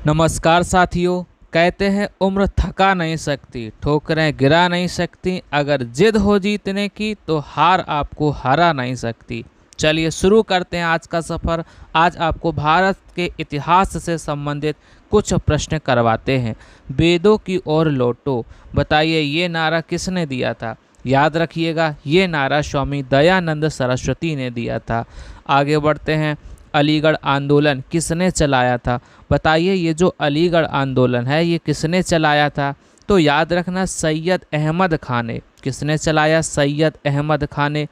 नमस्कार साथियों। कहते हैं उम्र थका नहीं सकती, ठोकरें गिरा नहीं सकती, अगर जिद हो जीतने की तो हार आपको हरा नहीं सकती। चलिए शुरू करते हैं आज का सफ़र। आज आपको भारत के इतिहास से संबंधित कुछ प्रश्न करवाते हैं। वेदों की ओर लौटो, बताइए ये नारा किसने दिया था? याद रखिएगा, ये नारा स्वामी दयानंद सरस्वती ने दिया था। आगे बढ़ते हैं। अलीगढ़ आंदोलन किसने चलाया था? बताइए ये जो अलीगढ़ आंदोलन है ये किसने चलाया था? तो याद रखना, सैयद अहमद खान ने। किसने चलाया? सैयद अहमद खान ने।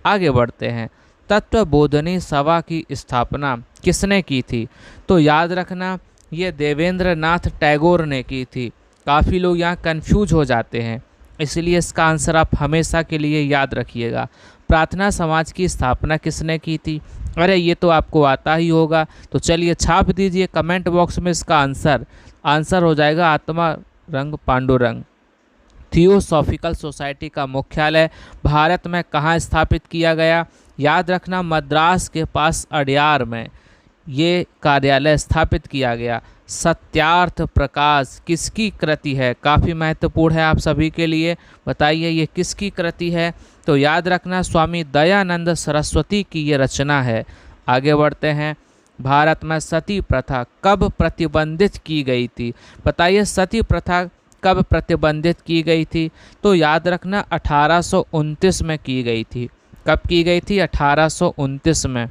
आगे बढ़ते हैं। तत्वबोधनी सभा की स्थापना किसने की थी? तो याद रखना, ये देवेंद्र नाथ टैगोर ने की थी। काफ़ी लोग यहाँ कंफ्यूज हो जाते हैं, इसलिए इसका आंसर आप हमेशा के लिए याद रखिएगा। प्रार्थना समाज की स्थापना किसने की थी? अरे ये तो आपको आता ही होगा, तो चलिए छाप दीजिए कमेंट बॉक्स में इसका आंसर हो जाएगा आत्मा रंग पांडुरंग। थियोसॉफिकल सोसाइटी का मुख्यालय भारत में कहाँ स्थापित किया गया? याद रखना, मद्रास के पास अड्यार में ये कार्यालय स्थापित किया गया। सत्यार्थ प्रकाश किसकी कृति है? काफ़ी महत्वपूर्ण है आप सभी के लिए, बताइए ये किसकी कृति है? तो याद रखना, स्वामी दयानंद सरस्वती की ये रचना है। आगे बढ़ते हैं। भारत में सती प्रथा कब प्रतिबंधित की गई थी? बताइए सती प्रथा कब प्रतिबंधित की गई थी? तो याद रखना 1829 में की गई थी। कब की गई थी? 1829 में।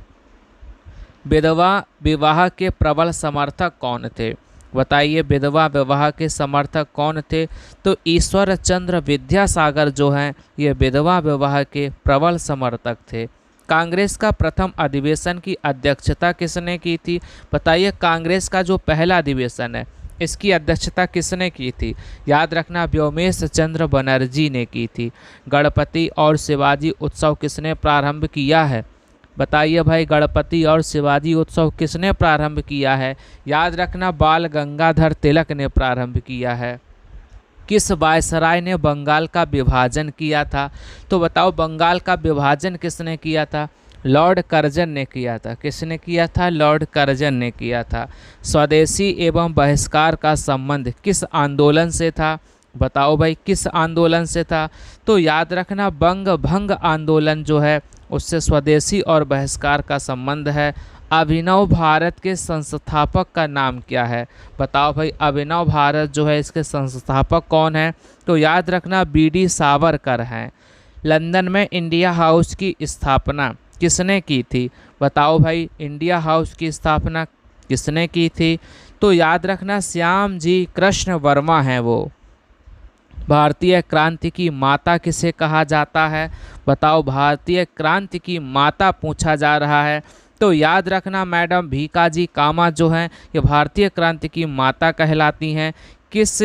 विधवा विवाह के प्रबल समर्थक कौन थे? बताइए विधवा विवाह के समर्थक कौन थे? तो ईश्वर चंद्र विद्यासागर जो हैं ये विधवा विवाह के प्रबल समर्थक थे। कांग्रेस का प्रथम अधिवेशन की अध्यक्षता किसने की थी? बताइए कांग्रेस का जो पहला अधिवेशन है इसकी अध्यक्षता किसने की थी? याद रखना, व्योमेश चंद्र बनर्जी ने की थी। गणपति और शिवाजी उत्सव किसने प्रारंभ किया है? बताइए भाई, गणपति और शिवाजी उत्सव किसने प्रारंभ किया है? याद रखना, बाल गंगाधर तिलक ने प्रारंभ किया है। किस वायसराय ने बंगाल का विभाजन किया था? तो बताओ बंगाल का विभाजन किसने किया था? लॉर्ड कर्जन ने किया था। किसने किया था? लॉर्ड कर्जन ने किया था। स्वदेशी एवं बहिष्कार का संबंध किस आंदोलन से था? बताओ भाई किस आंदोलन से था? तो याद रखना, बंग भंग आंदोलन जो है उससे स्वदेशी और बहिष्कार का संबंध है। अभिनव भारत के संस्थापक का नाम क्या है? बताओ भाई अभिनव भारत जो है इसके संस्थापक कौन है? तो याद रखना, बीडी सावरकर हैं। लंदन में इंडिया हाउस की स्थापना किसने की थी? बताओ भाई इंडिया हाउस की स्थापना किसने की थी? तो याद रखना, श्याम जी कृष्ण वर्मा हैं वो। भारतीय क्रांति की माता किसे कहा जाता है? बताओ भारतीय क्रांति की माता पूछा जा रहा है, तो याद रखना मैडम भीकाजी कामा जो हैं ये भारतीय क्रांति की माता कहलाती हैं। किस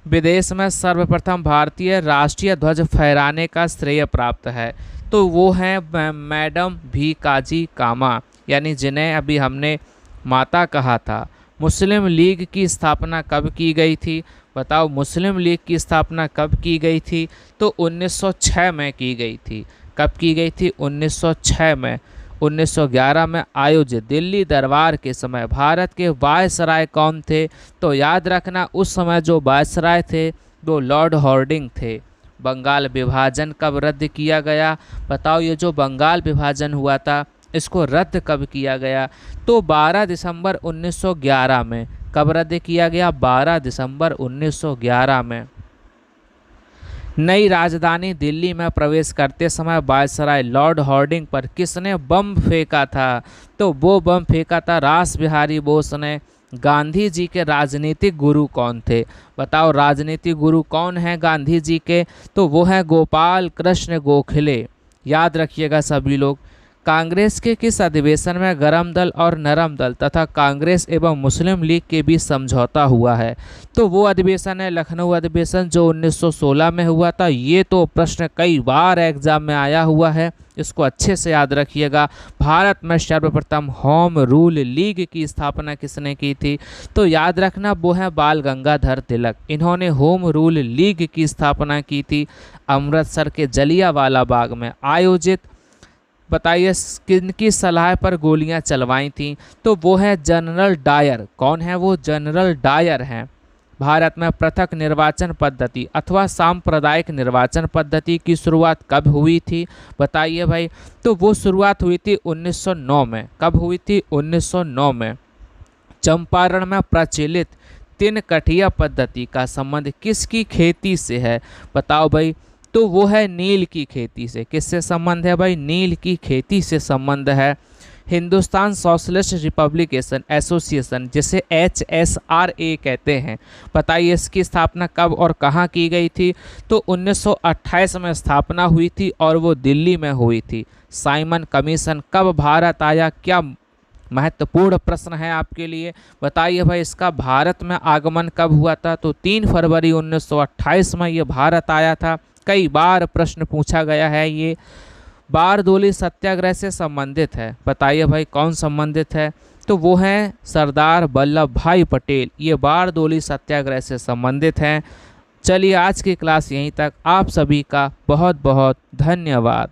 विदेश में सर्वप्रथम भारतीय राष्ट्रीय ध्वज फहराने का श्रेय प्राप्त है? तो वो हैं मैडम भीकाजी कामा, यानी जिन्हें अभी हमने माता कहा था। मुस्लिम लीग की स्थापना कब की गई थी? बताओ मुस्लिम लीग की स्थापना कब की गई थी? तो 1906 में की गई थी। कब की गई थी? 1906 में। 1911 में आयोजित दिल्ली दरबार के समय भारत के वायसराय कौन थे? तो याद रखना उस समय जो वायसराय थे वो लॉर्ड हॉर्डिंग थे। बंगाल विभाजन कब रद्द किया गया? बताओ ये जो बंगाल विभाजन हुआ था इसको रद्द कब किया गया? तो 12 दिसंबर 1911 में। कब रद्द किया गया? 12 दिसंबर 1911 में। नई राजधानी दिल्ली में प्रवेश करते समय वायसराय लॉर्ड हॉर्डिंग पर किसने बम फेंका था? तो वो बम फेंका था रास बिहारी बोस ने। गांधी जी के राजनीतिक गुरु कौन थे? बताओ राजनीतिक गुरु कौन हैं गांधी जी के? तो वो हैं गोपाल कृष्ण गोखले। याद रखिएगा सभी लोग। कांग्रेस के किस अधिवेशन में गरम दल और नरम दल तथा कांग्रेस एवं मुस्लिम लीग के बीच समझौता हुआ है? तो वो अधिवेशन है लखनऊ अधिवेशन जो 1916 में हुआ था। ये तो प्रश्न कई बार एग्जाम में आया हुआ है, इसको अच्छे से याद रखिएगा। भारत में सर्वप्रथम होम रूल लीग की स्थापना किसने की थी? तो याद रखना वो है बाल गंगाधर तिलक। इन्होंने होम रूल लीग की स्थापना की थी। अमृतसर के जलियांवाला बाग में आयोजित बताइए किनकी सलाह पर गोलियां चलवाई थी? तो वो है जनरल डायर। कौन है वो? जनरल डायर हैं। भारत में पृथक निर्वाचन पद्धति अथवा सांप्रदायिक निर्वाचन पद्धति की शुरुआत कब हुई थी? बताइए भाई। तो वो शुरुआत हुई थी 1909 में। कब हुई थी? 1909 में। चंपारण में प्रचलित तीन कठिया पद्धति का संबंध किसकी खेती से है? बताओ भाई। तो वो है नील की खेती से। किससे संबंध है भाई? नील की खेती से संबंध है। हिंदुस्तान सोशलिस्ट रिपब्लिकेशन एसोसिएशन, जिसे HSRA कहते हैं, बताइए इसकी स्थापना कब और कहाँ की गई थी? तो 1928 में स्थापना हुई थी और वो दिल्ली में हुई थी। साइमन कमीशन कब भारत आया? क्या महत्वपूर्ण प्रश्न है आपके लिए। बताइए भाई इसका भारत में आगमन कब हुआ था? तो 3 फरवरी 1928 में ये भारत आया था। कई बार प्रश्न पूछा गया है। ये बारदोली सत्याग्रह से संबंधित है। बताइए भाई कौन संबंधित है? तो वो हैं सरदार वल्लभ भाई पटेल। ये बारदोली सत्याग्रह से संबंधित हैं। चलिए आज की क्लास यहीं तक। आप सभी का बहुत बहुत धन्यवाद।